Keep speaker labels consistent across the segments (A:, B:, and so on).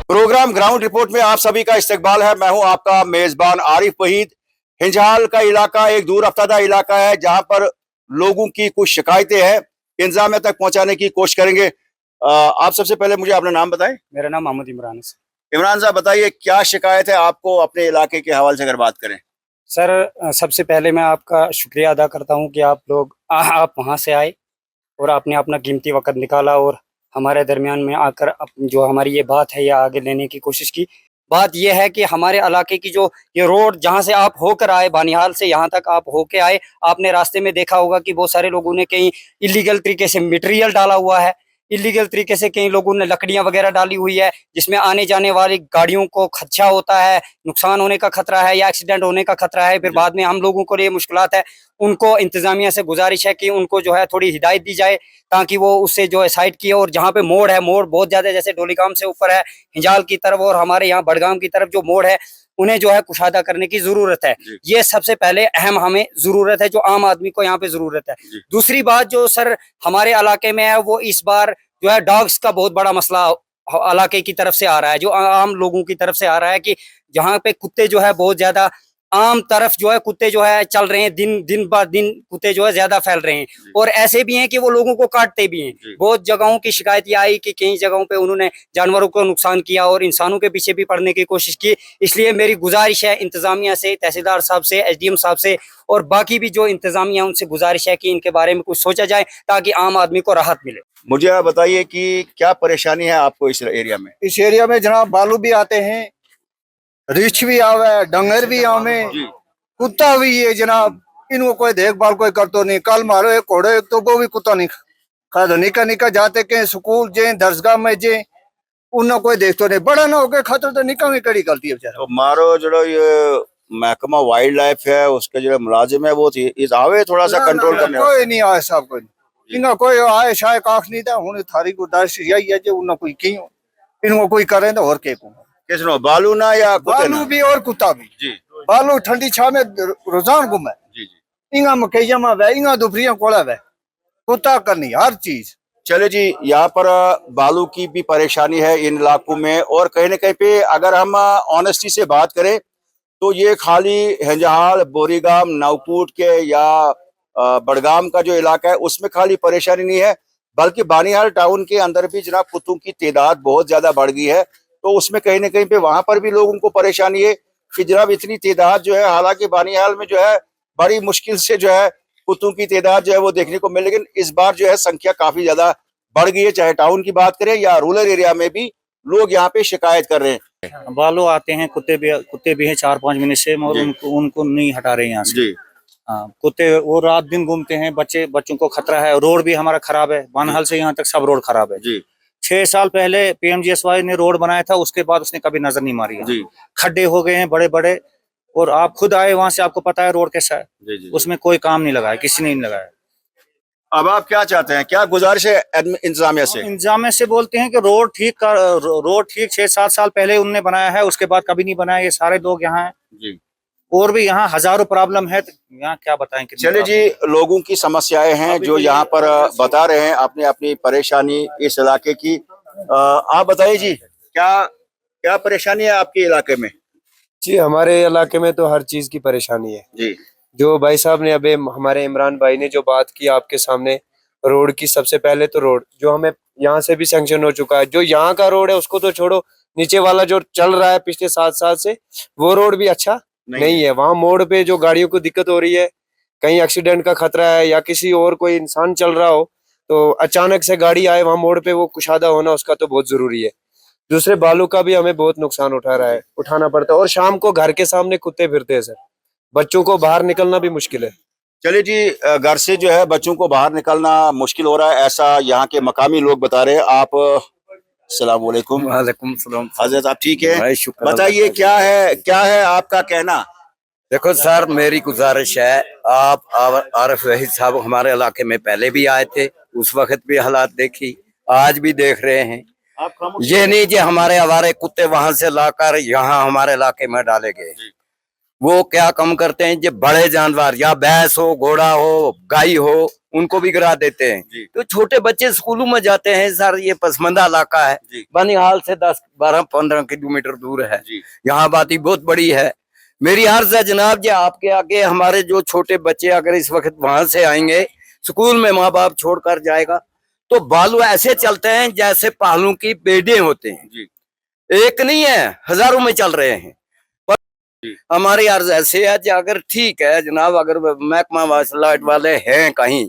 A: Programme ground report में आप सभी का इस्तकबाल है। मैं हूं आपका मेजबान आरिफ वहीद। हिंजाल का इलाका एक दूर अफ्तादा इलाका है जहां पर लोगों की कुछ शिकायतें हैं, इंतजामिया तक पहुंचाने की कोशिश करेंगे। आप सबसे पहले मुझे अपना नाम बताएं।
B: मेरा नाम मोहम्मद इमरान है।
A: इमरान साहब बताइए, क्या शिकायत है आपको अपने इलाके के हवाले से अगर बात करें।
B: सर, सबसे पहले मैं आपका शुक्रिया अदा करता हूं कि आप वहां से आए और आपने अपना कीमती वक्त निकाला और हमारे दरमियान में आकर जो हमारी ये बात है ये आगे लेने की कोशिश की। बात ये है कि हमारे इलाके की जो ये रोड जहां से आप होकर आए, बानिहाल से यहाँ तक आप होके आए, आपने रास्ते में देखा होगा कि बहुत सारे लोगों ने कहीं इलीगल तरीके से मटेरियल डाला हुआ है, इलीगल तरीके से कई लोगों ने लकड़ियां वगैरह डाली हुई है, जिसमें आने जाने वाली गाड़ियों को खदशा होता है, नुकसान होने का खतरा है या एक्सीडेंट होने का खतरा है। फिर बाद में हम लोगों को ये मुश्किलात है। उनको इंतजामिया से गुजारिश है कि उनको जो है थोड़ी हिदायत दी जाए ताकि वो उससे जो है साइड किए। और जहाँ पे मोड़ है, मोड़ बहुत ज्यादा जैसे डोलीगाम से ऊपर है हिंजाल की तरफ और हमारे यहाँ बड़गाम की तरफ जो मोड़ है उन्हें जो है कुशादा करने की जरूरत है। ये सबसे पहले अहम हमें जरूरत है, जो आम आदमी को यहाँ पे जरूरत है। दूसरी बात जो सर हमारे इलाके में है वो इस बार जो है डॉग्स का बहुत बड़ा मसला इलाके की तरफ से आ रहा है, जो आम लोगों की तरफ से आ रहा है कि जहाँ पे कुत्ते जो है बहुत ज्यादा आम तरफ जो है कुत्ते जो है चल रहे हैं, दिन दिन ब दिन कुत्ते जो है ज्यादा फैल रहे हैं और ऐसे भी हैं कि वो लोगों को काटते भी हैं। बहुत जगहों की शिकायत ये आई कि कई जगहों पे उन्होंने जानवरों को नुकसान किया और इंसानों के पीछे भी पड़ने की कोशिश की। इसलिए मेरी गुजारिश है इंतजामिया से, तहसीलदार साहब से, एसडीएम साहब से और बाकी भी जो इंतजामिया उनसे गुजारिश है कि इनके बारे में कुछ सोचा जाए ताकि आम आदमी को राहत मिले।
A: मुझे आप बताइए कि क्या परेशानी है आपको इस एरिया में।
C: इस एरिया में जनाब बालू भी आते हैं, रिछ भी आवे, डंगर भी आवे, कुत्ता भी है जनाब। इनको कोई देखभाल कोई करतो नहीं। कल मारो एक घोड़े तो वो भी कुत्ता नहीं खा निका निका जाते के स्कूल जे दर्शगाह में जे उन्हें कोई देखतो नहीं। बड़ा ना होके खातर तो निका में कड़ी गलती है बेचारा।
A: तो मारो जो ये महकमा वाइल्ड लाइफ है उसके जो मुलाजिम है वो इस आवे थोड़ा सा कंट्रोल करने।
C: कोई नहीं आए साहब, कोई नहीं। इनका कोई आए शायद काख नहीं था। हुन थारी गुजारिश यही है जो उन्हें कोई की इनको कोई करे तो और के को
A: किसनो बालू ना या
C: बालू भी और कुत्ता भी
A: जी।
C: बालू ठंडी छाव में रोजान घूमे जी। इंगा मकैया में वे, इंगा दुपहरिया कोला वे, कुत्ता करनी हर चीज।
A: चले जी, यहाँ पर बालू की भी परेशानी है इन इलाकों में और कहीं न कहीं पे अगर हम ऑनेस्टी से बात करें तो ये खाली हिंजाल, बोरीगाम, नावपूट के या बड़गाम का जो इलाका है उसमें खाली परेशानी नहीं है, बल्कि बानिहाल टाउन के अंदर भी जनाब कुत्तों की तादाद बहुत ज्यादा बढ़ गई है। तो उसमें कहीं न कहीं पे वहां पर भी लोगों को परेशानी है कि जनाब इतनी तादाद जो है, हालांकि बानिहाल में जो है बड़ी मुश्किल से जो है कुत्तों की तादाद जो है वो देखने को मिले, लेकिन इस बार जो है संख्या काफी ज्यादा बढ़ गई है। चाहे टाउन की बात करें या रूरल एरिया में भी लोग यहाँ पे शिकायत कर रहे हैं।
D: बालू आते हैं, कुत्ते भी हैं 4-5 महीने से, मगर उनको नहीं हटा रहे यहाँ से। हाँ, कुत्ते वो रात दिन घूमते हैं, बच्चों को खतरा है। रोड भी हमारा खराब है, बानहाल से यहाँ तक सब रोड खराब है जी। 6 साल पहले पीएमजीएसवाई ने रोड बनाया था, उसके बाद उसने कभी नजर नहीं मारी जी। खड्डे हो गए हैं बड़े बड़े और आप खुद आए वहां से, आपको पता है रोड कैसा है जी। उसमें कोई काम नहीं लगाया, किसी ने नहीं लगाया।
A: अब आप क्या चाहते हैं, क्या गुजारिश है इंतजामिया से?
D: इंतजामिया से बोलते हैं कि रोड ठीक 6-7 साल पहले उनने बनाया है, उसके बाद कभी नहीं बनाया। ये सारे लोग यहाँ हैं जी, और भी यहाँ हजारों प्रॉब्लम है, यहाँ क्या बताएं।
A: चलिए जी, लोगों की समस्याएं हैं जो यहाँ पर बता रहे हैं अपनी अपनी परेशानी इस इलाके की। आप बताइए जी, क्या परेशानी है आपके इलाके में?
E: जी, हमारे इलाके में तो हर चीज की परेशानी है
A: जी।
E: जो भाई साहब ने अबे हमारे इमरान भाई ने जो बात की आपके सामने, रोड की, सबसे पहले तो रोड जो हमें यहाँ से भी सैंक्शन हो चुका है, जो यहाँ का रोड है उसको तो छोड़ो, नीचे वाला जो चल रहा है पिछले 7 साल से वो रोड भी अच्छा नहीं है। वहाँ मोड़ पे जो गाड़ियों को दिक्कत हो रही है, कहीं एक्सीडेंट का खतरा है या किसी और कोई इंसान चल रहा हो तो अचानक से गाड़ी आए वहाँ मोड़ पे, वो कुशादा होना उसका तो बहुत जरूरी है। दूसरे बालू का भी हमें बहुत नुकसान उठाना पड़ता है और शाम को घर के सामने कुत्ते फिरते हैं सर, बच्चों को बाहर निकलना भी मुश्किल है।
A: चलिए जी, घर से जो है बच्चों को बाहर निकलना मुश्किल हो रहा है, ऐसा यहाँ के मकामी लोग बता रहे हैं। आप अस्सलाम वालेकुम।
F: वालेकुम सलाम।
A: हजरत आप ठीक है? बताइए क्या है आपका कहना?
F: देखो सर, मेरी गुजारिश है, आप आरिफ वहीद साहब हमारे इलाके में पहले भी आए थे, उस वक्त भी हालात देखी, आज भी देख रहे हैं। ये नहीं कि हमारे आवारे कुत्ते वहां से लाकर यहाँ हमारे इलाके में डाले गए। वो क्या कम करते हैं, जो बड़े जानवर या भैंस हो, घोड़ा हो, गाय हो, उनको भी गिरा देते हैं।
A: जी।
F: तो छोटे बच्चे स्कूलों में जाते हैं सर, ये पसमंदा इलाका है,
A: जी।
F: बनिहाल से 10-12-15 किलोमीटर दूर है।
A: जी।
F: यहाँ आबादी बहुत बड़ी है। मेरी अर्ज है जनाब जी आपके आगे, हमारे जो छोटे बच्चे अगर इस वक्त वहां से आएंगे, स्कूल में माँ बाप छोड़कर जाएगा, तो बालू ऐसे चलते हैं जैसे पहलू की बेड़े होते हैं।
A: जी।
F: एक नहीं है, हजारों में चल रहे हैं। पर हमारी अर्ज ऐसे है कि अगर ठीक है जनाब, अगर महकमा वासलाट वाले हैं कहीं,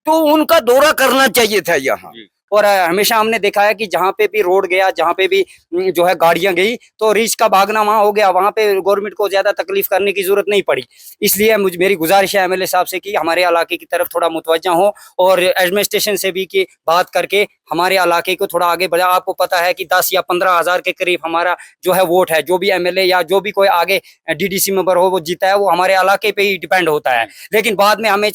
F: तो उनका दौरा करना चाहिए था यहाँ।
B: और हमेशा हमने देखा है कि जहाँ पे भी रोड गया, जहाँ पे भी जो है गाड़ियां गई, तो रीच का भागना वहां हो गया, वहां पे गवर्नमेंट को ज्यादा तकलीफ करने की जरूरत नहीं पड़ी। इसलिए मेरी गुजारिश है एमएलए साहब से कि हमारे इलाके की तरफ थोड़ा मुतवज्जा हो और एडमिनिस्ट्रेशन से भी की बात करके हमारे इलाके को थोड़ा आगे बढ़ा। आपको पता है कि 10 या 15 हजार के करीब हमारा जो है वोट है। जो भी एमएलए या जो भी कोई आगे डीडीसी मेंबर हो वो जीता है, वो हमारे इलाके पे ही डिपेंड होता है। लेकिन बाद में हमें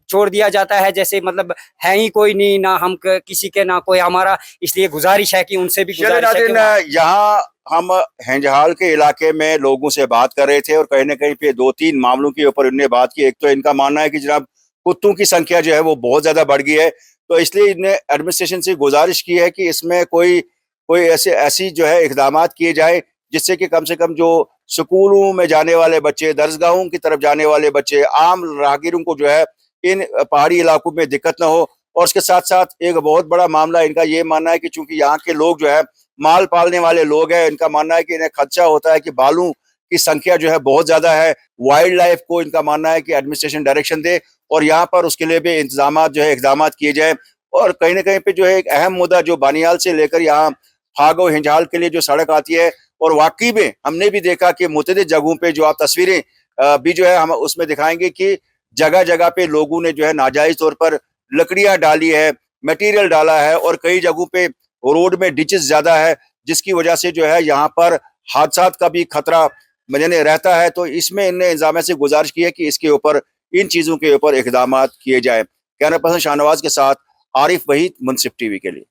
B: छोड़ दिया जाता है, जैसे मतलब है ही कोई नहीं, ना हम किसी के ना कोई हमारा। इसलिए गुजारिश है कि उनसे भी गुजारिश है कि
A: यहाँ हम हिंजहाल के इलाके में लोगों से बात कर रहे थे और कहीं ना कहीं पे 2-3 मामलों के ऊपर इन्होंने बात की। एक तो इनका मानना है कि जनाब कुत्तों की संख्या जो है वो बहुत ज्यादा बढ़ गई है, तो इसलिए इन्हें एडमिनिस्ट्रेशन से गुजारिश की है कि इसमें कोई ऐसी जो है इकदाम किए जाए जिससे कि कम से कम जो स्कूलों में जाने वाले बच्चे, दरसगाहों की तरफ जाने वाले बच्चे, आम राहगीरों को जो है इन पहाड़ी इलाकों में दिक्कत ना हो। और उसके साथ साथ एक बहुत बड़ा मामला इनका ये मानना है कि चूंकि यहाँ के लोग जो है माल पालने वाले लोग हैं, इनका मानना है कि इन्हें खदशा होता है कि बालू की संख्या जो है बहुत ज्यादा है। वाइल्ड लाइफ को इनका मानना है कि एडमिनिस्ट्रेशन डायरेक्शन दे और यहाँ पर उसके लिए भी इंतजाम जो है इकदाम किए जाए। और कहीं ना कहीं पे जो है एक अहम मुद्दा जो बानियाल से लेकर यहाँ फागो हिंजहाल के लिए जो सड़क आती है, और वाकई में हमने भी देखा कि मुतअद्दिद जगहों पे जो आप तस्वीरें भी जो है हम उसमें दिखाएंगे कि जगह जगह पे लोगों ने जो है नाजायज तौर पर लकड़ियां डाली है, मटेरियल डाला है, और कई जगहों पे रोड में डिचेस ज्यादा है, जिसकी वजह से जो है यहाँ पर हादसात का भी खतरा यानी रहता है। तो इसमें इनने इंतजाम से गुजारिश की है कि इसके ऊपर, इन चीजों के ऊपर इकदाम किए जाए। कैमरा पर्सन शाहनवाज के साथ आरिफ वहीद, मुंसिफ टीवी के लिए।